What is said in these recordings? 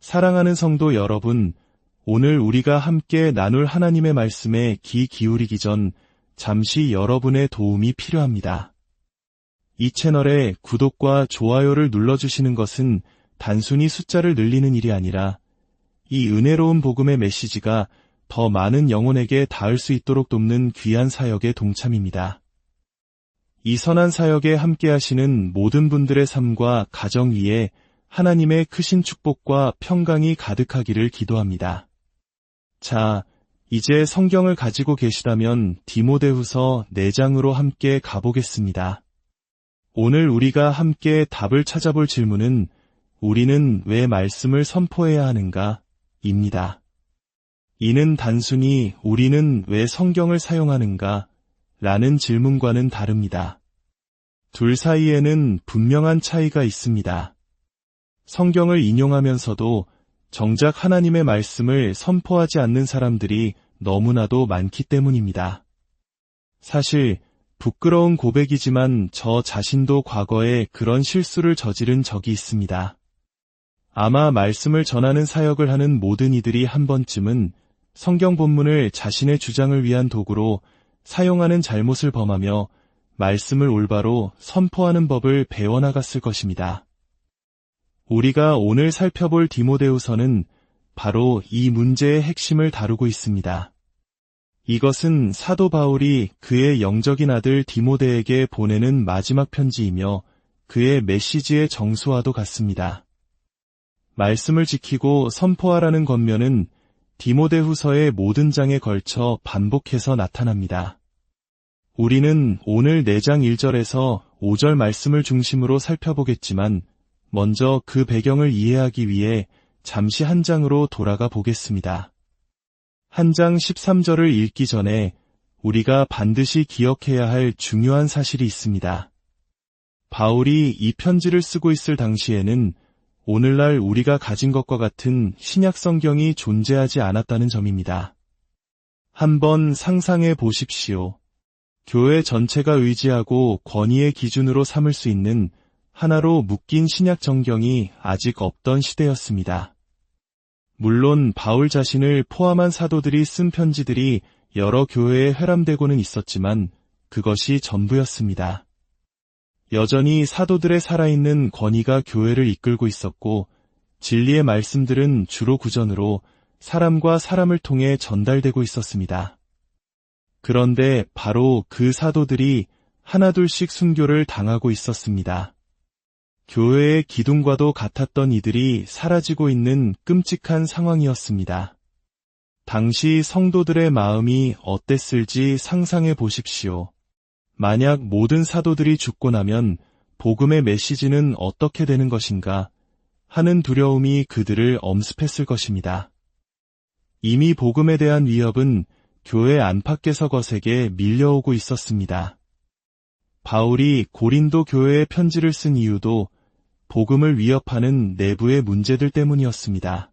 사랑하는 성도 여러분, 오늘 우리가 함께 나눌 하나님의 말씀에 귀 기울이기 전 잠시 여러분의 도움이 필요합니다. 이 채널에 구독과 좋아요를 눌러주시는 것은 단순히 숫자를 늘리는 일이 아니라 이 은혜로운 복음의 메시지가 더 많은 영혼에게 닿을 수 있도록 돕는 귀한 사역의 동참입니다. 이 선한 사역에 함께하시는 모든 분들의 삶과 가정 위에 하나님의 크신 축복과 평강이 가득하기를 기도합니다. 자, 이제 성경을 가지고 계시다면 디모데후서 4장으로 함께 가보겠습니다. 오늘 우리가 함께 답을 찾아볼 질문은 우리는 왜 말씀을 선포해야 하는가? 입니다. 이는 단순히 우리는 왜 성경을 사용하는가? 라는 질문과는 다릅니다. 둘 사이에는 분명한 차이가 있습니다. 성경을 인용하면서도 정작 하나님의 말씀을 선포하지 않는 사람들이 너무나도 많기 때문입니다. 사실 부끄러운 고백이지만 저 자신도 과거에 그런 실수를 저지른 적이 있습니다. 아마 말씀을 전하는 사역을 하는 모든 이들이 한 번쯤은 성경 본문을 자신의 주장을 위한 도구로 사용하는 잘못을 범하며 말씀을 올바로 선포하는 법을 배워나갔을 것입니다. 우리가 오늘 살펴볼 디모데후서는 바로 이 문제의 핵심을 다루고 있습니다. 이것은 사도 바울이 그의 영적인 아들 디모데에게 보내는 마지막 편지이며 그의 메시지의 정수와도 같습니다. 말씀을 지키고 선포하라는 권면은 디모데후서의 모든 장에 걸쳐 반복해서 나타납니다. 우리는 오늘 4장 1절에서 5절 말씀을 중심으로 살펴보겠지만 먼저 그 배경을 이해하기 위해 잠시 한 장으로 돌아가 보겠습니다. 한 장 13절을 읽기 전에 우리가 반드시 기억해야 할 중요한 사실이 있습니다. 바울이 이 편지를 쓰고 있을 당시에는 오늘날 우리가 가진 것과 같은 신약 성경이 존재하지 않았다는 점입니다. 한번 상상해 보십시오. 교회 전체가 의지하고 권위의 기준으로 삼을 수 있는 하나로 묶인 신약 성경이 아직 없던 시대였습니다. 물론 바울 자신을 포함한 사도들이 쓴 편지들이 여러 교회에 회람되고는 있었지만 그것이 전부였습니다. 여전히 사도들의 살아있는 권위가 교회를 이끌고 있었고 진리의 말씀들은 주로 구전으로 사람과 사람을 통해 전달되고 있었습니다. 그런데 바로 그 사도들이 하나둘씩 순교를 당하고 있었습니다. 교회의 기둥과도 같았던 이들이 사라지고 있는 끔찍한 상황이었습니다. 당시 성도들의 마음이 어땠을지 상상해 보십시오. 만약 모든 사도들이 죽고 나면 복음의 메시지는 어떻게 되는 것인가 하는 두려움이 그들을 엄습했을 것입니다. 이미 복음에 대한 위협은 교회 안팎에서 거세게 밀려오고 있었습니다. 바울이 고린도 교회에 편지를 쓴 이유도 복음을 위협하는 내부의 문제들 때문이었습니다.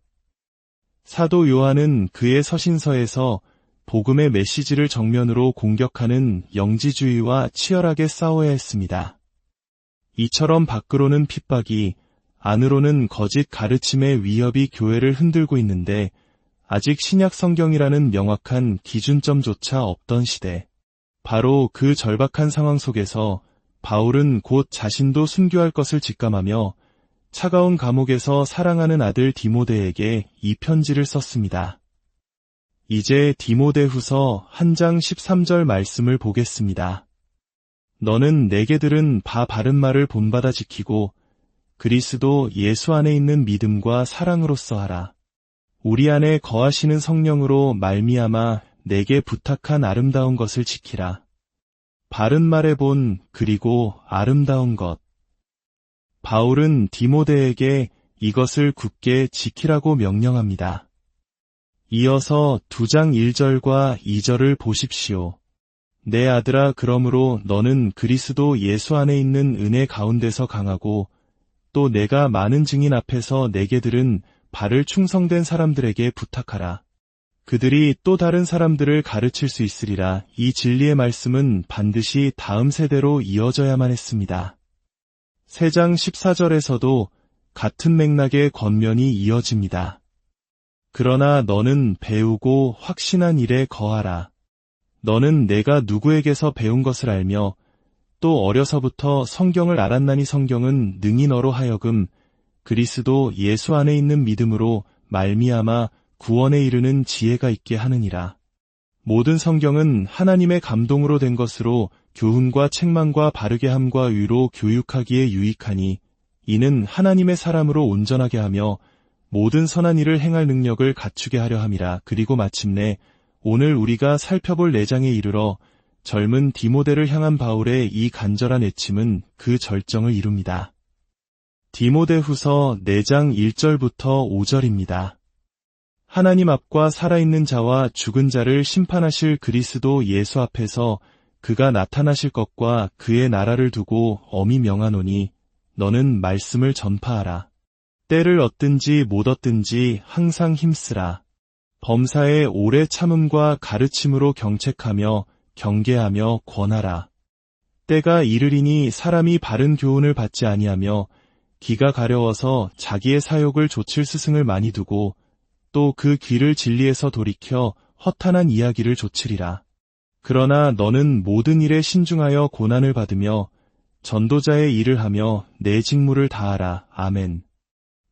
사도 요한은 그의 서신서에서 복음의 메시지를 정면으로 공격하는 영지주의와 치열하게 싸워야 했습니다. 이처럼 밖으로는 핍박이, 안으로는 거짓 가르침의 위협이 교회를 흔들고 있는데 아직 신약 성경이라는 명확한 기준점조차 없던 시대. 바로 그 절박한 상황 속에서 바울은 곧 자신도 순교할 것을 직감하며 차가운 감옥에서 사랑하는 아들 디모데에게 이 편지를 썼습니다. 이제 디모데후서 한 장 13절 말씀을 보겠습니다. 너는 내게 들은 바 바른 말을 본받아 지키고 그리스도 예수 안에 있는 믿음과 사랑으로써 하라. 우리 안에 거하시는 성령으로 말미암아 내게 부탁한 아름다운 것을 지키라. 바른 말의 본 그리고 아름다운 것. 바울은 디모데에게 이것을 굳게 지키라고 명령합니다. 이어서 2장 1절과 2절을 보십시오. 내 아들아 그러므로 너는 그리스도 예수 안에 있는 은혜 가운데서 강하고 또 내가 많은 증인 앞에서 내게 들은 바를 충성된 사람들에게 부탁하라. 그들이 또 다른 사람들을 가르칠 수 있으리라. 이 진리의 말씀은 반드시 다음 세대로 이어져야만 했습니다. 3장 14절에서도 같은 맥락의 권면이 이어집니다. 그러나 너는 배우고 확신한 일에 거하라. 너는 내가 누구에게서 배운 것을 알며 또 어려서부터 성경을 알았나니 성경은 능히 너로 하여금 그리스도 예수 안에 있는 믿음으로 말미암아 구원에 이르는 지혜가 있게 하느니라. 모든 성경은 하나님의 감동으로 된 것으로 교훈과 책망과 바르게 함과 의로 교육하기에 유익하니 이는 하나님의 사람으로 온전하게 하며 모든 선한 일을 행할 능력을 갖추게 하려 함이라. 그리고 마침내 오늘 우리가 살펴볼 4장에 이르러 젊은 디모데를 향한 바울의 이 간절한 애침은 그 절정을 이룹니다. 디모데후서 4장 1절부터 5절입니다. 하나님 앞과 살아있는 자와 죽은 자를 심판하실 그리스도 예수 앞에서 그가 나타나실 것과 그의 나라를 두고 엄히 명하노니 너는 말씀을 전파하라. 때를 얻든지 못 얻든지 항상 힘쓰라. 범사에 오래 참음과 가르침으로 경책하며 경계하며 권하라. 때가 이르리니 사람이 바른 교훈을 받지 아니하며 기가 가려워서 자기의 사욕을 좇을 스승을 많이 두고 또 그 귀를 진리에서 돌이켜 허탄한 이야기를 좇으리라. 그러나 너는 모든 일에 신중하여 고난을 받으며 전도자의 일을 하며 내 직무를 다하라. 아멘.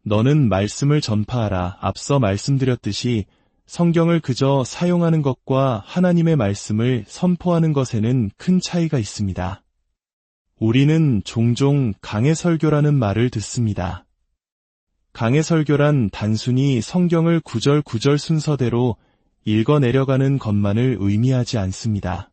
너는 말씀을 전파하라. 앞서 말씀드렸듯이 성경을 그저 사용하는 것과 하나님의 말씀을 선포하는 것에는 큰 차이가 있습니다. 우리는 종종 강해 설교라는 말을 듣습니다. 강해 설교란 단순히 성경을 구절구절 순서대로 읽어내려가는 것만을 의미하지 않습니다.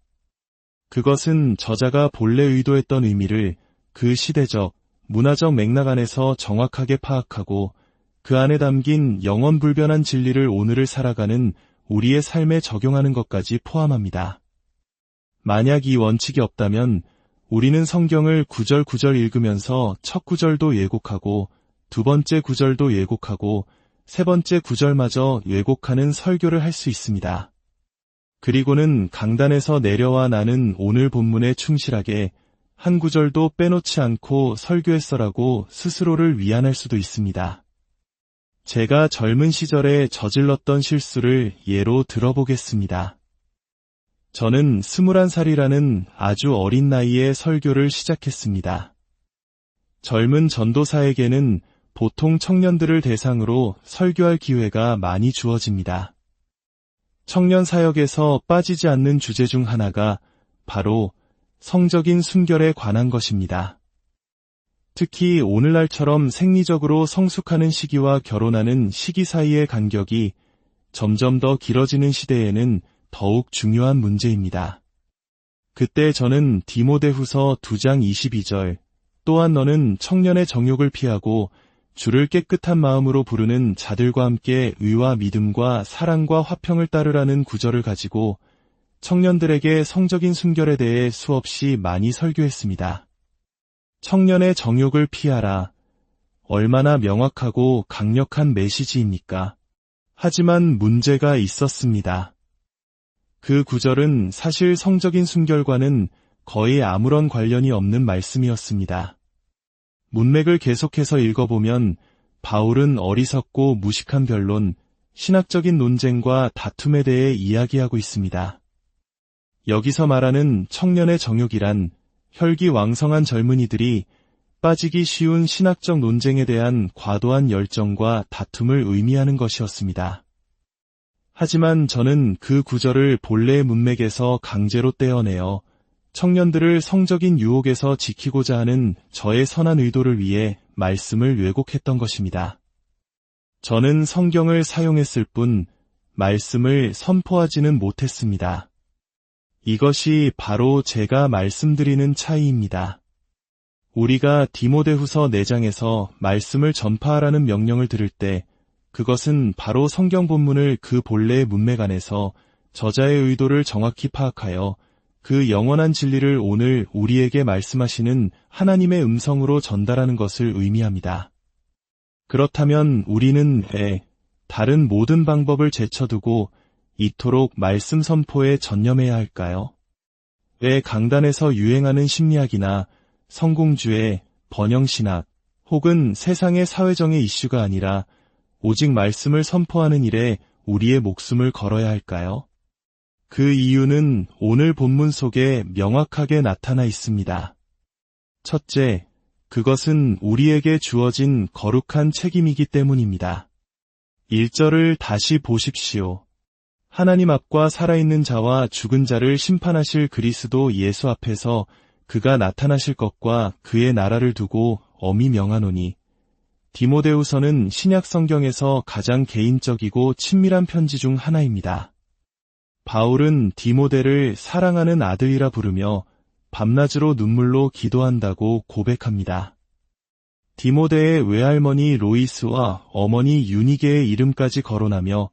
그것은 저자가 본래 의도했던 의미를 그 시대적, 문화적 맥락 안에서 정확하게 파악하고 그 안에 담긴 영원불변한 진리를 오늘을 살아가는 우리의 삶에 적용하는 것까지 포함합니다. 만약 이 원칙이 없다면 우리는 성경을 구절구절 읽으면서 첫 구절도 왜곡하고 두 번째 구절도 왜곡하고 세 번째 구절마저 왜곡하는 설교를 할 수 있습니다. 그리고는 강단에서 내려와 나는 오늘 본문에 충실하게 한 구절도 빼놓지 않고 설교했어라고 스스로를 위안할 수도 있습니다. 제가 젊은 시절에 저질렀던 실수를 예로 들어보겠습니다. 저는 21살이라는 아주 어린 나이에 설교를 시작했습니다. 젊은 전도사에게는 보통 청년들을 대상으로 설교할 기회가 많이 주어집니다. 청년 사역에서 빠지지 않는 주제 중 하나가 바로 성적인 순결에 관한 것입니다. 특히 오늘날처럼 생리적으로 성숙하는 시기와 결혼하는 시기 사이의 간격이 점점 더 길어지는 시대에는 더욱 중요한 문제입니다. 그때 저는 디모데후서 2장 22절 또한 너는 청년의 정욕을 피하고 주를 깨끗한 마음으로 부르는 자들과 함께 의와 믿음과 사랑과 화평을 따르라는 구절을 가지고 청년들에게 성적인 순결에 대해 수없이 많이 설교했습니다. 청년의 정욕을 피하라. 얼마나 명확하고 강력한 메시지입니까? 하지만 문제가 있었습니다. 그 구절은 사실 성적인 순결과는 거의 아무런 관련이 없는 말씀이었습니다. 문맥을 계속해서 읽어보면 바울은 어리석고 무식한 변론, 신학적인 논쟁과 다툼에 대해 이야기하고 있습니다. 여기서 말하는 청년의 정욕이란 혈기왕성한 젊은이들이 빠지기 쉬운 신학적 논쟁에 대한 과도한 열정과 다툼을 의미하는 것이었습니다. 하지만 저는 그 구절을 본래의 문맥에서 강제로 떼어내어 청년들을 성적인 유혹에서 지키고자 하는 저의 선한 의도를 위해 말씀을 왜곡했던 것입니다. 저는 성경을 사용했을 뿐 말씀을 선포하지는 못했습니다. 이것이 바로 제가 말씀드리는 차이입니다. 우리가 디모데후서 4장에서 말씀을 전파하라는 명령을 들을 때 그것은 바로 성경 본문을 그 본래의 문맥 안에서 저자의 의도를 정확히 파악하여 그 영원한 진리를 오늘 우리에게 말씀하시는 하나님의 음성으로 전달하는 것을 의미합니다. 그렇다면 우리는 왜 다른 모든 방법을 제쳐두고 이토록 말씀 선포에 전념해야 할까요? 왜 강단에서 유행하는 심리학이나 성공주의, 번영신학, 혹은 세상의 사회정의 이슈가 아니라 오직 말씀을 선포하는 일에 우리의 목숨을 걸어야 할까요? 그 이유는 오늘 본문 속에 명확하게 나타나 있습니다. 첫째, 그것은 우리에게 주어진 거룩한 책임이기 때문입니다. 1절을 다시 보십시오. 하나님 앞과 살아있는 자와 죽은 자를 심판하실 그리스도 예수 앞에서 그가 나타나실 것과 그의 나라를 두고 엄히 명하노니. 디모데후서는 신약 성경에서 가장 개인적이고 친밀한 편지 중 하나입니다. 바울은 디모데를 사랑하는 아들이라 부르며 밤낮으로 눈물로 기도한다고 고백합니다. 디모데의 외할머니 로이스와 어머니 유니게의 이름까지 거론하며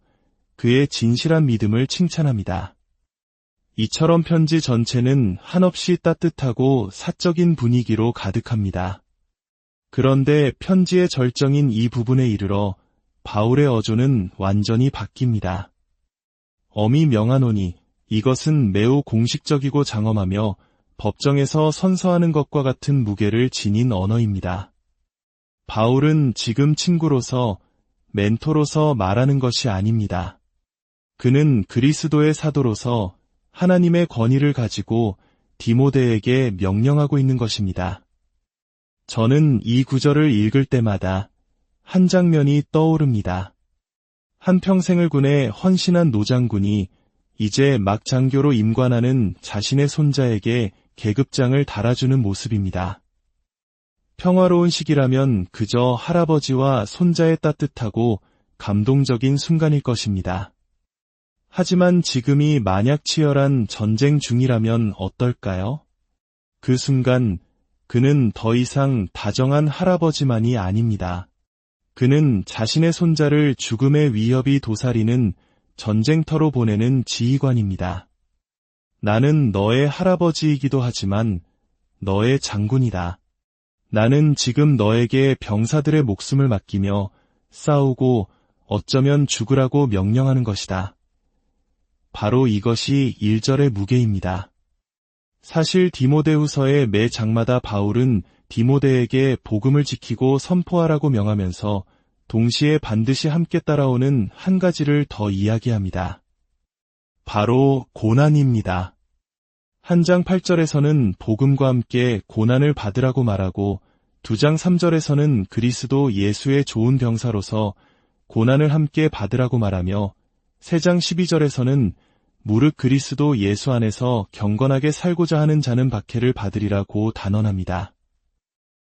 그의 진실한 믿음을 칭찬합니다. 이처럼 편지 전체는 한없이 따뜻하고 사적인 분위기로 가득합니다. 그런데 편지의 절정인 이 부분에 이르러 바울의 어조는 완전히 바뀝니다. 엄히 명하노니, 이것은 매우 공식적이고 장엄하며 법정에서 선서하는 것과 같은 무게를 지닌 언어입니다. 바울은 지금 친구로서, 멘토로서 말하는 것이 아닙니다. 그는 그리스도의 사도로서 하나님의 권위를 가지고 디모데에게 명령하고 있는 것입니다. 저는 이 구절을 읽을 때마다 한 장면이 떠오릅니다. 한평생을 군에 헌신한 노장군이 이제 막 장교로 임관하는 자신의 손자에게 계급장을 달아주는 모습입니다. 평화로운 시기라면 그저 할아버지와 손자의 따뜻하고 감동적인 순간일 것입니다. 하지만 지금이 만약 치열한 전쟁 중이라면 어떨까요? 그 순간 그는 더 이상 다정한 할아버지만이 아닙니다. 그는 자신의 손자를 죽음의 위협이 도사리는 전쟁터로 보내는 지휘관입니다. 나는 너의 할아버지이기도 하지만 너의 장군이다. 나는 지금 너에게 병사들의 목숨을 맡기며 싸우고 어쩌면 죽으라고 명령하는 것이다. 바로 이것이 1절의 무게입니다. 사실 디모데후서의 매 장마다 바울은 디모데에게 복음을 지키고 선포하라고 명하면서 동시에 반드시 함께 따라오는 한 가지를 더 이야기합니다. 바로 고난입니다. 한 장 8절에서는 복음과 함께 고난을 받으라고 말하고 2장 3절에서는 그리스도 예수의 좋은 병사로서 고난을 함께 받으라고 말하며 3장 12절에서는 무릇 그리스도 예수 안에서 경건하게 살고자 하는 자는 박해를 받으리라고 단언합니다.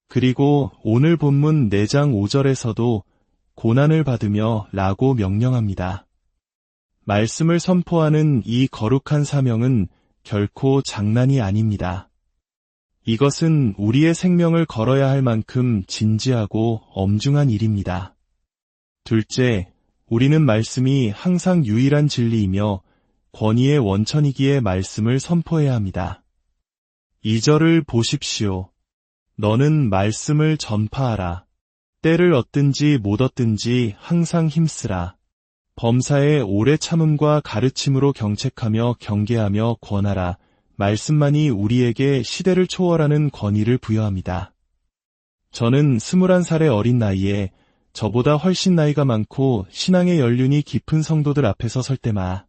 그리고 오늘 본문 4장 5절에서도 고난을 받으며 라고 명령합니다. 말씀을 선포하는 이 거룩한 사명은 결코 장난이 아닙니다. 이것은 우리의 생명을 걸어야 할 만큼 진지하고 엄중한 일입니다. 둘째, 우리는 말씀이 항상 유일한 진리이며 권위의 원천이기에 말씀을 선포해야 합니다. 2절을 보십시오. 너는 말씀을 전파하라. 때를 얻든지 못 얻든지 항상 힘쓰라. 범사의 오래 참음과 가르침으로 경책하며 경계하며 권하라. 말씀만이 우리에게 시대를 초월하는 권위를 부여합니다. 저는 21살의 어린 나이에 저보다 훨씬 나이가 많고 신앙의 연륜이 깊은 성도들 앞에서 설 때마다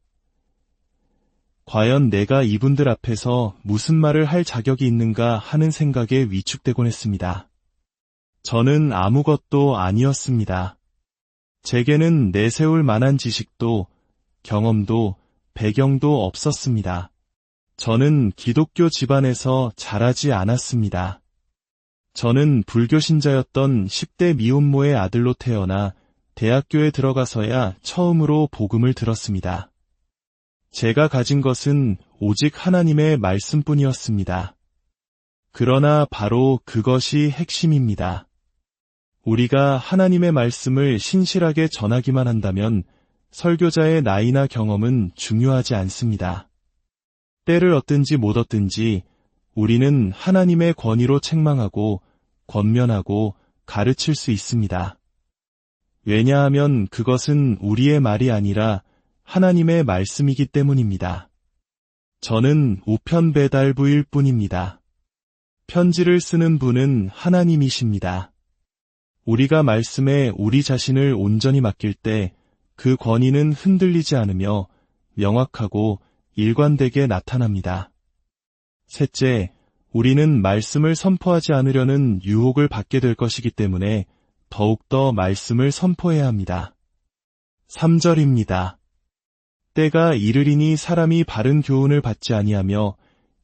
과연 내가 이분들 앞에서 무슨 말을 할 자격이 있는가 하는 생각에 위축되곤 했습니다. 저는 아무것도 아니었습니다. 제게는 내세울 만한 지식도, 경험도, 배경도 없었습니다. 저는 기독교 집안에서 자라지 않았습니다. 저는 불교 신자였던 10대 미혼모의 아들로 태어나 대학교에 들어가서야 처음으로 복음을 들었습니다. 제가 가진 것은 오직 하나님의 말씀뿐이었습니다. 그러나 바로 그것이 핵심입니다. 우리가 하나님의 말씀을 신실하게 전하기만 한다면 설교자의 나이나 경험은 중요하지 않습니다. 때를 얻든지 못 얻든지 우리는 하나님의 권위로 책망하고 권면하고 가르칠 수 있습니다. 왜냐하면 그것은 우리의 말이 아니라 하나님의 말씀이기 때문입니다. 저는 우편 배달부일 뿐입니다. 편지를 쓰는 분은 하나님이십니다. 우리가 말씀에 우리 자신을 온전히 맡길 때 그 권위는 흔들리지 않으며 명확하고 일관되게 나타납니다. 셋째, 우리는 말씀을 선포하지 않으려는 유혹을 받게 될 것이기 때문에 더욱더 말씀을 선포해야 합니다. 3절입니다. 때가 이르리니 사람이 바른 교훈을 받지 아니하며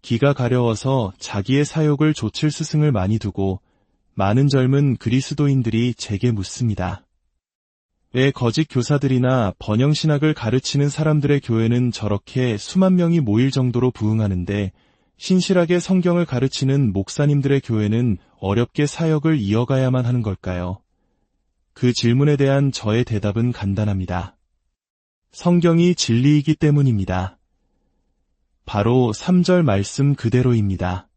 기가 가려워서 자기의 사욕을 좇을 스승을 많이 두고 많은 젊은 그리스도인들이 제게 묻습니다. 왜 거짓 교사들이나 번영신학을 가르치는 사람들의 교회는 저렇게 수만 명이 모일 정도로 부흥하는데 신실하게 성경을 가르치는 목사님들의 교회는 어렵게 사역을 이어가야만 하는 걸까요? 그 질문에 대한 저의 대답은 간단합니다. 성경이 진리이기 때문입니다. 바로 3절 말씀 그대로입니다.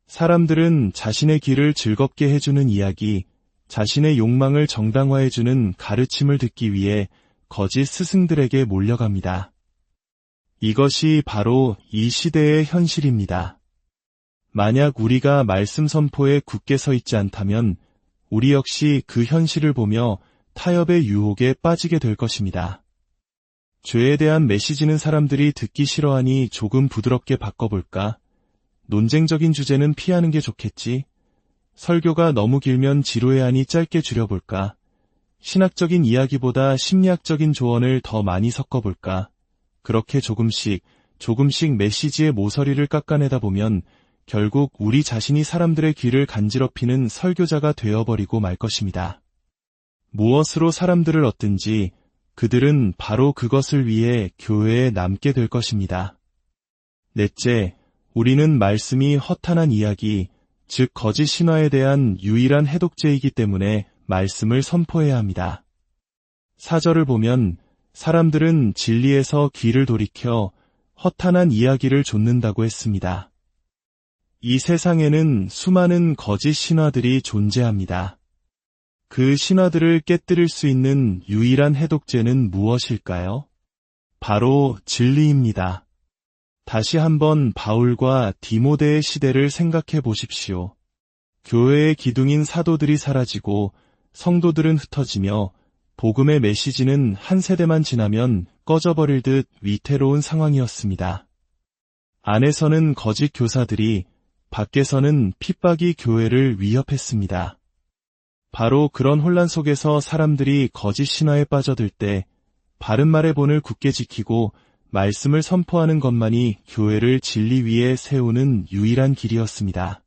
사람들은 자신의 길을 즐겁게 해주는 이야기, 자신의 욕망을 정당화해주는 가르침을 듣기 위해 거짓 스승들에게 몰려갑니다. 이것이 바로 이 시대의 현실입니다. 만약 우리가 말씀 선포에 굳게 서 있지 않다면 우리 역시 그 현실을 보며 타협의 유혹에 빠지게 될 것입니다. 죄에 대한 메시지는 사람들이 듣기 싫어하니 조금 부드럽게 바꿔볼까? 논쟁적인 주제는 피하는 게 좋겠지? 설교가 너무 길면 지루해하니 짧게 줄여볼까? 신학적인 이야기보다 심리학적인 조언을 더 많이 섞어볼까? 그렇게 조금씩 메시지의 모서리를 깎아내다 보면 결국 우리 자신이 사람들의 귀를 간지럽히는 설교자가 되어버리고 말 것입니다. 무엇으로 사람들을 얻든지 그들은 바로 그것을 위해 교회에 남게 될 것입니다. 넷째, 우리는 말씀이 허탄한 이야기, 즉 거짓 신화에 대한 유일한 해독제이기 때문에 말씀을 선포해야 합니다. 4절을 보면 사람들은 진리에서 귀를 돌이켜 허탄한 이야기를 좇는다고 했습니다. 이 세상에는 수많은 거짓 신화들이 존재합니다. 그 신화들을 깨뜨릴 수 있는 유일한 해독제는 무엇일까요? 바로 진리입니다. 다시 한번 바울과 디모데의 시대를 생각해 보십시오. 교회의 기둥인 사도들이 사라지고 성도들은 흩어지며 복음의 메시지는 한 세대만 지나면 꺼져버릴 듯 위태로운 상황이었습니다. 안에서는 거짓 교사들이, 밖에서는 핍박이 교회를 위협했습니다. 바로 그런 혼란 속에서 사람들이 거짓 신화에 빠져들 때 바른 말의 본을 굳게 지키고 말씀을 선포하는 것만이 교회를 진리 위에 세우는 유일한 길이었습니다.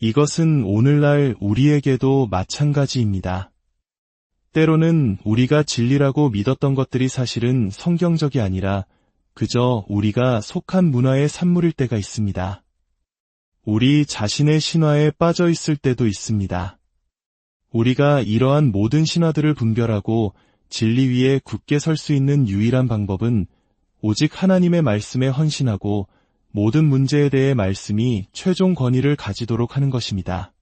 이것은 오늘날 우리에게도 마찬가지입니다. 때로는 우리가 진리라고 믿었던 것들이 사실은 성경적이 아니라 그저 우리가 속한 문화의 산물일 때가 있습니다. 우리 자신의 신화에 빠져 있을 때도 있습니다. 우리가 이러한 모든 신화들을 분별하고 진리 위에 굳게 설 수 있는 유일한 방법은 오직 하나님의 말씀에 헌신하고 모든 문제에 대해 말씀이 최종 권위를 가지도록 하는 것입니다.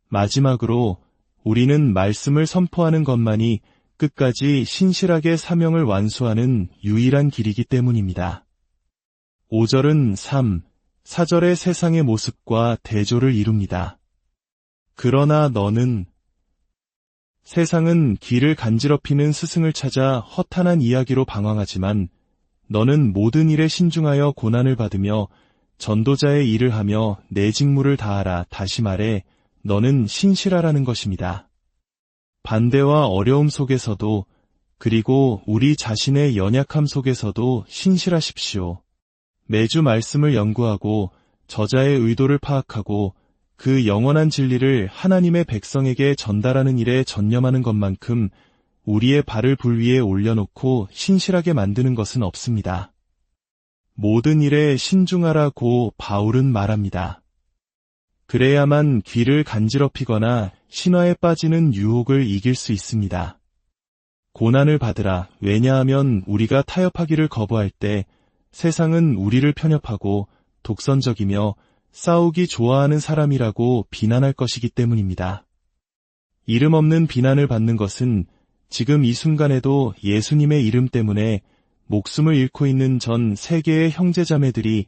마지막으로 우리는 말씀을 선포하는 것만이 끝까지 신실하게 사명을 완수하는 유일한 길이기 때문입니다. 5절은 4절의 세상의 모습과 대조를 이룹니다. 그러나 너는 세상은 길을 간지럽히는 스승을 찾아 허탄한 이야기로 방황하지만 너는 모든 일에 신중하여 고난을 받으며 전도자의 일을 하며 내 직무를 다하라. 다시 말해 너는 신실하라는 것입니다. 반대와 어려움 속에서도 그리고 우리 자신의 연약함 속에서도 신실하십시오. 매주 말씀을 연구하고 저자의 의도를 파악하고 그 영원한 진리를 하나님의 백성에게 전달하는 일에 전념하는 것만큼 우리의 발을 불 위에 올려놓고 신실하게 만드는 것은 없습니다. 모든 일에 신중하라고 바울은 말합니다. 그래야만 귀를 간지럽히거나 신화에 빠지는 유혹을 이길 수 있습니다. 고난을 받으라. 왜냐하면 우리가 타협하기를 거부할 때 세상은 우리를 편협하고 독선적이며 싸우기 좋아하는 사람이라고 비난할 것이기 때문입니다. 이름 없는 비난을 받는 것은 지금 이 순간에도 예수님의 이름 때문에 목숨을 잃고 있는 전 세계의 형제자매들이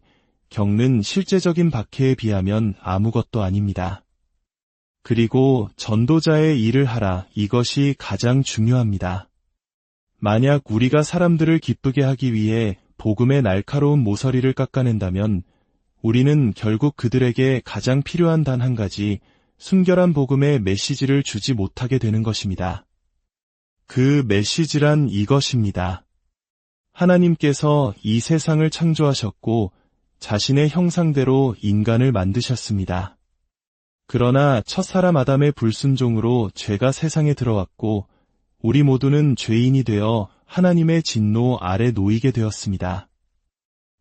겪는 실제적인 박해에 비하면 아무것도 아닙니다. 그리고 전도자의 일을 하라. 이것이 가장 중요합니다. 만약 우리가 사람들을 기쁘게 하기 위해 복음의 날카로운 모서리를 깎아낸다면 우리는 결국 그들에게 가장 필요한 단 한 가지 순결한 복음의 메시지를 주지 못하게 되는 것입니다. 그 메시지란 이것입니다. 하나님께서 이 세상을 창조하셨고 자신의 형상대로 인간을 만드셨습니다. 그러나 첫사람 아담의 불순종으로 죄가 세상에 들어왔고 우리 모두는 죄인이 되어 하나님의 진노 아래 놓이게 되었습니다.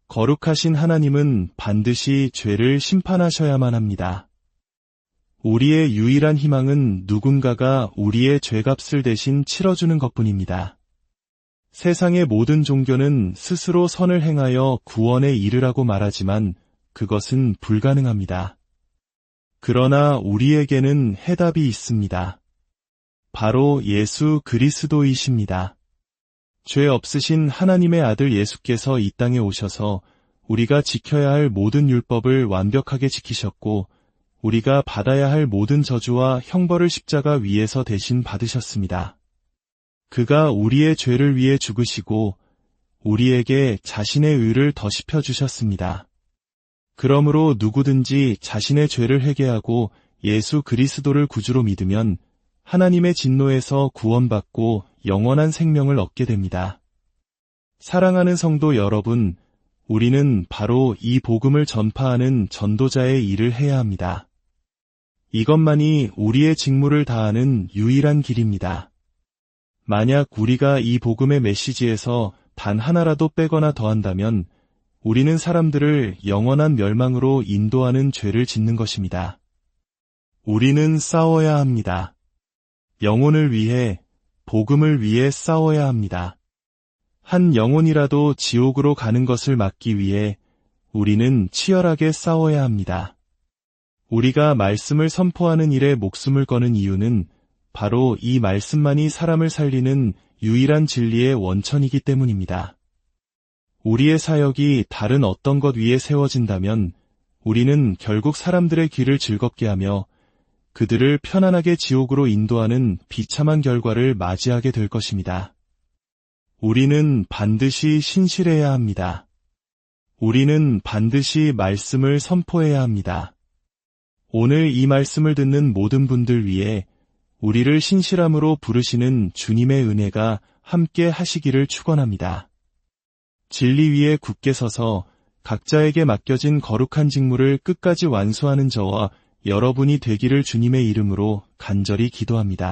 거룩하신 하나님은 반드시 죄를 심판하셔야만 합니다. 우리의 유일한 희망은 누군가가 우리의 죄값을 대신 치러주는 것뿐입니다. 세상의 모든 종교는 스스로 선을 행하여 구원에 이르라고 말하지만 그것은 불가능합니다. 그러나 우리에게는 해답이 있습니다. 바로 예수 그리스도이십니다. 죄 없으신 하나님의 아들 예수께서 이 땅에 오셔서 우리가 지켜야 할 모든 율법을 완벽하게 지키셨고 우리가 받아야 할 모든 저주와 형벌을 십자가 위에서 대신 받으셨습니다. 그가 우리의 죄를 위해 죽으시고 우리에게 자신의 의를 더시펴 주셨습니다. 그러므로 누구든지 자신의 죄를 회개하고 예수 그리스도를 구주로 믿으면 하나님의 진노에서 구원받고 영원한 생명을 얻게 됩니다. 사랑하는 성도 여러분, 우리는 바로 이 복음을 전파하는 전도자의 일을 해야 합니다. 이것만이 우리의 직무를 다하는 유일한 길입니다. 만약 우리가 이 복음의 메시지에서 단 하나라도 빼거나 더한다면 우리는 사람들을 영원한 멸망으로 인도하는 죄를 짓는 것입니다. 우리는 싸워야 합니다. 영혼을 위해, 복음을 위해 싸워야 합니다. 한 영혼이라도 지옥으로 가는 것을 막기 위해 우리는 치열하게 싸워야 합니다. 우리가 말씀을 선포하는 일에 목숨을 거는 이유는 바로 이 말씀만이 사람을 살리는 유일한 진리의 원천이기 때문입니다. 우리의 사역이 다른 어떤 것 위에 세워진다면 우리는 결국 사람들의 귀를 즐겁게 하며 그들을 편안하게 지옥으로 인도하는 비참한 결과를 맞이하게 될 것입니다. 우리는 반드시 신실해야 합니다. 우리는 반드시 말씀을 선포해야 합니다. 오늘 이 말씀을 듣는 모든 분들 위해 우리를 신실함으로 부르시는 주님의 은혜가 함께 하시기를 축원합니다. 진리 위에 굳게 서서 각자에게 맡겨진 거룩한 직무를 끝까지 완수하는 저와 여러분이 되기를 주님의 이름으로 간절히 기도합니다.